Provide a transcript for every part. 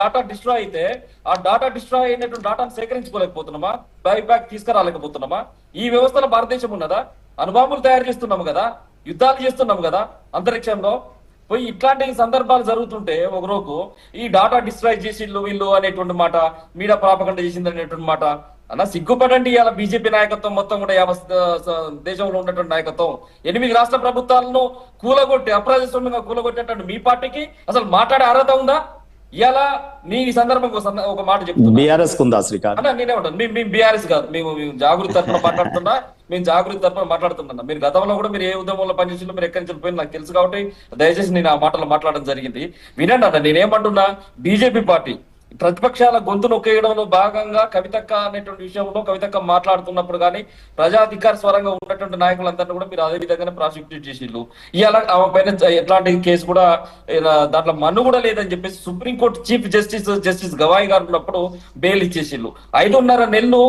Data destroy అయితే ఆ data destroy అయినటువంటి డాటాను సేకరించుకోలేకపోతున్నామా, బ్యాక్ తీసుకురాలేకపోతున్నామా? ఈ వ్యవస్థలో భారతదేశం ఉన్నదా? అణుబాంబులు తయారు చేస్తున్నాము కదా, యుద్ధాలు చేస్తున్నాము కదా అంతరిక్షంలో. పోయి ఇట్లాంటి సందర్భాలు జరుగుతుంటే ఒక రోజు ఈ డాటా డిస్ట్రాయ్ చేసిళ్ళు వీళ్ళు అనేటువంటి మాట, మీడియా ప్రాపగండ చేసింది అనేటువంటి మాట అన్న సిగ్గుపడండి. ఇలా బీజేపీ నాయకత్వం మొత్తం కూడా దేశంలో ఉన్నటువంటి నాయకత్వం 8 రాష్ట్ర ప్రభుత్వాలను కూలగొట్టి అప్రజాస్వామ్యంగా కూలగొట్టేటువంటి మీ పార్టీకి అసలు మాట్లాడే అర్హత ఉందా? ఇలా నీ సందర్భం ఒక మాట చెప్తున్నా, బీఆర్ఎస్ కుందా శ్రీకాంత్ అన్న నేనేమంటాను, మేము బీఆర్ఎస్ కాదు, మేము జాగృతి తరఫున మాట్లాడుతున్నా, మేము జాగృతి తరఫున మాట్లాడుతున్నా. మీరు గతంలో కూడా మీరు ఏ ఉద్యమంలో పనిచేసినా మీరు ఎక్కడి నుంచి వెళ్ళిపోయింది నాకు తెలుసు కాబట్టి దయచేసి నేను ఆ మాటలు మాట్లాడడం జరిగింది. వినండి అన్న, నేనేమంటున్నా, బీజేపీ పార్టీ ప్రతిపక్షాల గొంతు నొక్కేయడంలో భాగంగా కవితక్క అనేటువంటి విషయంలో కవితక్క మాట్లాడుతున్నప్పుడు కానీ ప్రజాధికార స్వరంగా ఉన్నటువంటి నాయకులందరినీ కూడా మీరు అదే విధంగానే ప్రాసిక్యూట్ చేసిళ్ళు. ఇవాళ ఆమె పైన ఎట్లాంటి కేసు కూడా దాంట్లో మన్ను కూడా లేదని చెప్పేసి సుప్రీంకోర్టు చీఫ్ జస్టిస్ గవాయి గారు ఉన్నప్పుడు బెయిల్ ఇచ్చేసిళ్ళు. 5.5 నెలలు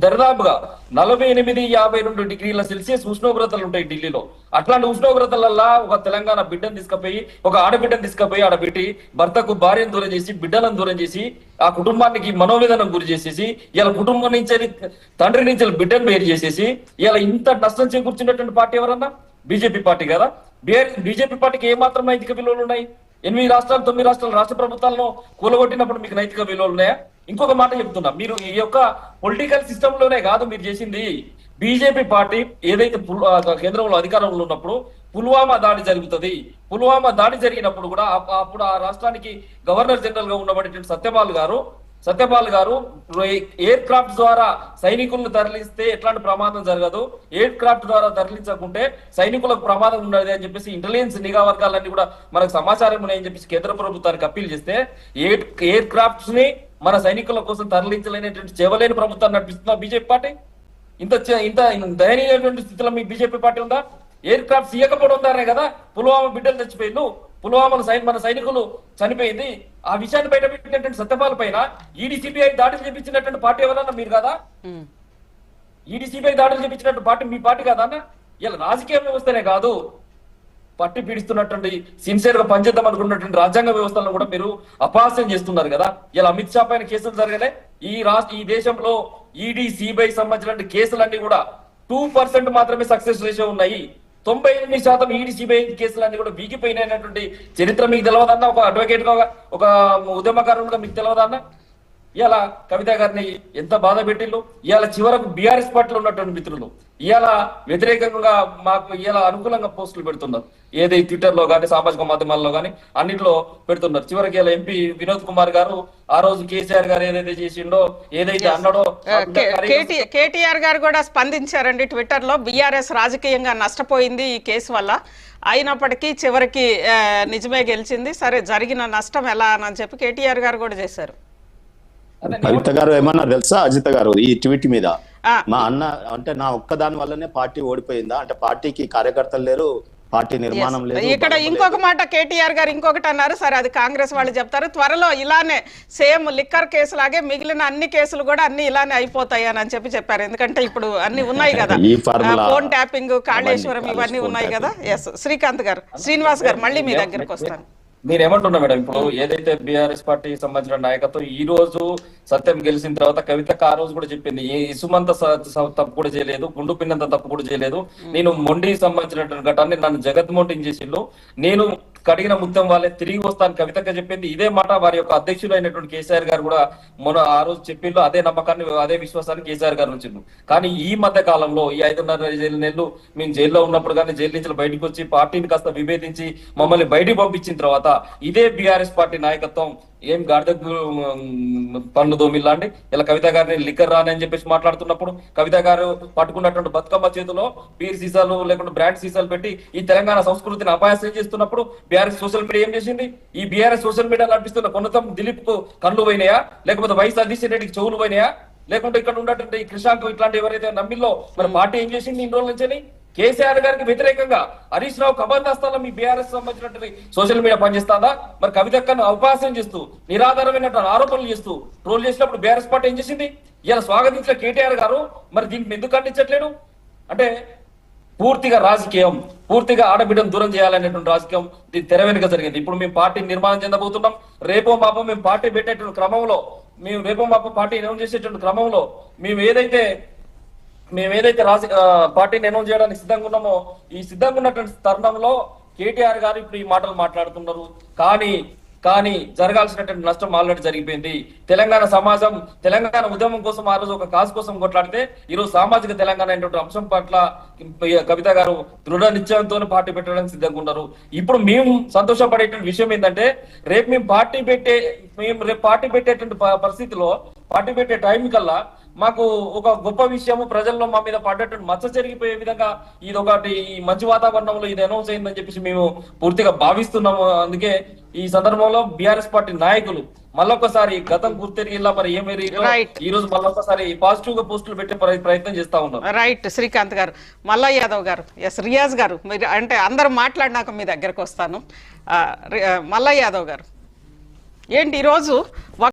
దరిదాపుగా 48-52 డిగ్రీల సెల్సియస్ ఉష్ణోగ్రతలు ఉంటాయి ఢిల్లీలో. అట్లాంటి ఉష్ణోగ్రతలల్లా ఒక తెలంగాణ బిడ్డను తీసుకుపోయి, ఒక ఆడబిడ్డను తీసుకుపోయి ఆడబెట్టి భర్తకు భార్యను దూరం చేసి, బిడ్డలను దూరం చేసి, ఆ కుటుంబానికి మనోవేదనకు గురి చేసేసి, ఇలా కుటుంబం నుంచి తండ్రి నుంచి బిడ్డను వేరు చేసేసి ఇలా ఇంత నష్టం చేకూర్చున్నటువంటి పార్టీ ఎవరన్నా? బీజేపీ పార్టీ కదా. బీజేపీ పార్టీకి ఏమాత్రం నైతిక విలువలు ఉన్నాయి? 8 రాష్ట్రాలు 9 రాష్ట్రాల రాష్ట్ర ప్రభుత్వాలను కూలగొట్టినప్పుడు మీకు నైతిక విలువలు ఉన్నాయా? ఇంకొక మాట చెప్తున్నా, మీరు ఈ యొక్క పొలిటికల్ సిస్టమ్ లోనే కాదు మీరు చేసింది. బీజేపీ పార్టీ ఏదైతే కేంద్రంలో అధికారంలో ఉన్నప్పుడు పుల్వామా దాడి జరుగుతుంది, పుల్వామా దాడి జరిగినప్పుడు కూడా అప్పుడు ఆ రాష్ట్రానికి గవర్నర్ జనరల్ గా ఉన్నటువంటి సత్యపాల్ గారు ఎయిర్ క్రాఫ్ట్ ద్వారా సైనికులను తరలిస్తే ఎట్లాంటి ప్రమాదం జరగదు, ఎయిర్ క్రాఫ్ట్ ద్వారా తరలించకుంటే సైనికులకు ప్రమాదం ఉండదు అని చెప్పేసి ఇంటెలిజెన్స్ నిఘా వర్గాలన్నీ కూడా మనకు సమాచారం ఉన్నాయని చెప్పేసి కేంద్ర ప్రభుత్వానికి అప్పీల్ చేస్తే ఎయిర్ క్రాఫ్ట్స్ ని మన సైనికుల కోసం తరలించలేనటువంటి చెవలేని ప్రభుత్వాన్ని నడిపిస్తున్నా బీజేపీ పార్టీ. ఇంత దయనీయమైనటువంటి స్థితిలో మీ బీజేపీ పార్టీ ఉందా? ఎయిర్ క్రాఫ్ట్స్ ఇవ్వకపోవడం ద్వారానే కదా పుల్వామా బిడ్డలు చచ్చిపోయిండు, పుల్వామాలో మన సైనికులు చనిపోయింది. ఆ విషయాన్ని బయట పెట్టినటువంటి సత్యపాల్ పైన ఈడీ సిబిఐ దాడులు చేపించినటువంటి పార్టీ ఎవరన్నా మీరు కదా? ఈడీ సిబిఐ దాడులు చేపించినట్టు పార్టీ మీ పార్టీ కదా అన్న? ఇలా రాజకీయ వ్యవస్థనే కాదు, పట్టి పీడిస్తున్నటువంటి సిన్సియర్ గా పనిచేద్దాం అనుకున్నటువంటి రాజ్యాంగ వ్యవస్థలను కూడా మీరు అపహాస్యం చేస్తున్నారు కదా. ఇలా అమిత్ షా పైన కేసులు జరగలే? ఈ దేశంలో ఈడీ సిబిఐ సంబంధించిన కేసులన్నీ కూడా 2% మాత్రమే సక్సెస్ రేషియో ఉన్నాయి. 98% ఈడీ సిబిఐ కేసులన్నీ కూడా వీగిపోయినటువంటి చరిత్ర మీకు తెలియదన్నా? ఒక అడ్వకేట్ గా, ఒక ఉద్యమకారులుగా మీకు తెలియదన్నా? ఇవాళ కవిత గారిని ఎంత బాధ పెట్టిళ్ళు. ఇవాళ చివరకు బీఆర్ఎస్ పార్టీలో ఉన్నటువంటి మిత్రులు ఇవాళ వ్యతిరేకంగా మాకు ఇవాళ అనుకూలంగా పోస్టులు పెడుతున్నారు. ఏదైతే ట్విట్టర్ లో కానీ సామాజిక మాధ్యమాల్లో కానీ అన్నింటిలో పెడుతున్నారు. చివరికి ఇలా ఎంపీ వినోద్ కుమార్ గారు ఆ రోజు కేసీఆర్ గారు ఏదైతే చేసిండో, ఏదైతే అన్నాడో, కేటీఆర్ గారు కూడా స్పందించారండి ట్విట్టర్ లో. బీఆర్ఎస్ రాజకీయంగా నష్టపోయింది ఈ కేసు వల్ల, అయినప్పటికీ చివరికి నిజమే గెలిచింది, సరే జరిగిన నష్టం ఎలా అని చెప్పి కేటీఆర్ గారు కూడా చేశారు. కవిత గారు ఏమన్నారు తెలుసా అజిత గారు ఈ ట్వీట్ మీద? మా అన్న అంటే నా ఒక్కదాని వల్లనే పార్టీ ఓడిపోయిందా అంటే, పార్టీకి కార్యకర్తలు లేరు, పార్టీ నిర్మాణం లేదు. ఇక్కడ ఇంకొక మాట కేటీఆర్ గారు ఇంకొకటి అన్నారు, సరే అది కాంగ్రెస్ వాళ్ళు చెప్తారు, త్వరలో ఇలానే సేమ్ లిక్కర్ కేసు లాగే మిగిలిన అన్ని కేసులు కూడా అన్ని ఇలానే అయిపోతాయి అని చెప్పారు. ఎందుకంటే ఇప్పుడు అన్ని ఉన్నాయి కదా, ఫోన్ ట్యాపింగ్, కాళేశ్వరం, ఇవన్నీ ఉన్నాయి కదా. ఎస్ శ్రీకాంత్ గారు, శ్రీనివాస్ గారు మళ్ళీ మీ దగ్గరకు వస్తాను. నేనేమంటున్నా మేడం, ఇప్పుడు ఏదైతే బీఆర్ఎస్ పార్టీ సంబంధించిన నాయకత్వం ఈ రోజు సత్యం గెలిచిన తర్వాత కవితక్క ఆ రోజు కూడా చెప్పింది, ఇసుమంత తప్పు కూడా చేయలేదు, గుండు పిన్నంత తప్పు కూడా చేయలేదు, నేను మొండి సంబంధించినటువంటి ఘటాన్ని నన్ను జగత్మోటింగ్ చేసిండు, నేను కడిగిన ముత్తం వాళ్ళే తిరిగి వస్తాను కవితక్క చెప్పింది. ఇదే మాట వారి యొక్క అధ్యక్షుడు అయినటువంటి కేసీఆర్ గారు కూడా మొన్న ఆ రోజు చెప్పిండు. అదే నమ్మకాన్ని, అదే విశ్వాసాన్ని కేసీఆర్ గారు ఉంచిండు. కానీ ఈ మధ్య కాలంలో ఈ 5.5 నెలలు మేము జైల్లో ఉన్నప్పుడు కానీ జైలు నుంచి బయటకు వచ్చి పార్టీని కాస్త విభేదించి మమ్మల్ని బయటికి పంపించిన తర్వాత ఇదే బీఆర్ఎస్ పార్టీ నాయకత్వం ఏం గాడిద పనులు దోమిల్లాండి ఇలా కవిత గారిని లిక్కర్ రాని చెప్పేసి మాట్లాడుతున్నప్పుడు, కవిత గారు పట్టుకున్నటువంటి బతుకమ్మ చేతిలో బీర్ సీసాలు లేకుండా బ్రాండ్ సీసాలు పెట్టి ఈ తెలంగాణ సంస్కృతిని అపాయాసం చేస్తున్నప్పుడు బీఆర్ఎస్ సోషల్ మీడియా ఏం చేసింది? ఈ బీఆర్ఎస్ సోషల్ మీడియా నడిపిస్తున్న కొన్నతం దిలీప్ కు కళ్ళు పోయినాయా, లేకపోతే వైఎస్ అధిష్ఠ రెడ్డికి చెవులు పోయినాయా, లేకుంటే ఇక్కడ ఉన్నటువంటి కృషాంక్ ఇట్లాంటి ఎవరైతే నమ్మిల్లో మరి పార్టీ ఏం చేసింది ఇన్ని రోజుల నుంచి? కేసీఆర్ గారికి వ్యతిరేకంగా హరీష్ రావు కబందాస్తాలో మీ బీఆర్ఎస్ సంబంధించినటువంటి సోషల్ మీడియా పనిచేస్తుందా? మరి కవితక్కను అవకాశం చేస్తూ నిరాధారమైనటువంటి ఆరోపణలు చేస్తూ ట్రోల్ చేసినప్పుడు బీఆర్ఎస్ పార్టీ ఏం చేసింది? ఇలా స్వాగతించిన కేటీఆర్ గారు మరి దీనికి ఎందుకు ఖండించట్లేడు? అంటే పూర్తిగా రాజకీయం, పూర్తిగా ఆడబిడ్డను దూరం చేయాలనేటువంటి రాజకీయం దీని తెర వెనుక జరిగింది. ఇప్పుడు మేము పార్టీ నిర్మాణం చెందబోతున్నాం. రేపో మాపో మేము పార్టీ పెట్టేటువంటి క్రమంలో, మేము రేపో మాపో పార్టీ అనౌన్స్ చేసేటువంటి క్రమంలో మేము ఏదైతే పార్టీని అనౌన్స్ చేయడానికి సిద్ధంగా ఉన్నామో, ఈ సిద్ధంగా ఉన్నటువంటి తరుణంలో కేటీఆర్ గారు ఇప్పుడు ఈ మాటలు మాట్లాడుతున్నారు. కానీ జరగాల్సినటువంటి నష్టం ఆల్రెడీ జరిగిపోయింది. తెలంగాణ సమాజం తెలంగాణ ఉద్యమం కోసం ఆ రోజు ఒక కాసు కోసం కొట్లాడితే ఈరోజు సామాజిక తెలంగాణ అనేటువంటి అంశం పట్ల కవిత గారు దృఢ నిశ్చయంతో పార్టీ పెట్టడానికి సిద్ధంగా ఉన్నారు. ఇప్పుడు మేము సంతోషపడేటువంటి విషయం ఏంటంటే రేపు మేము పార్టీ పెట్టేటువంటి పరిస్థితిలో, పార్టీ పెట్టే టైం కల్లా మాకు ఒక గొప్ప విషయము ప్రజల్లో మా మీద పడ్డటువంటి మచ్చ జరిగిపోయే విధంగా ఇది ఒకటి ఈ మంచి వాతావరణంలో ఇది అనౌన్స్ అయిందని చెప్పేసి మేము పూర్తిగా భావిస్తున్నాము. అందుకే ఈ సందర్భంలో బీఆర్ఎస్ పార్టీ నాయకులు మళ్ళొకసారి గతం గుర్తెరిగిలా మరి ఏమేరి ఈ రోజు మళ్ళొకసారి పాజిటివ్ గా పోస్టులు పెట్టే ప్రయత్నం చేస్తా ఉన్నారు. రైట్ శ్రీకాంత్ గారు. మల్లా యాదవ్ గారు, ఎస్ రియాజ్ గారు, మీరు అంటే అందరూ మాట్లాడినాక మీ దగ్గరకు వస్తాను. మల్లా యాదవ్ గారు, ఏంటి ఈరోజు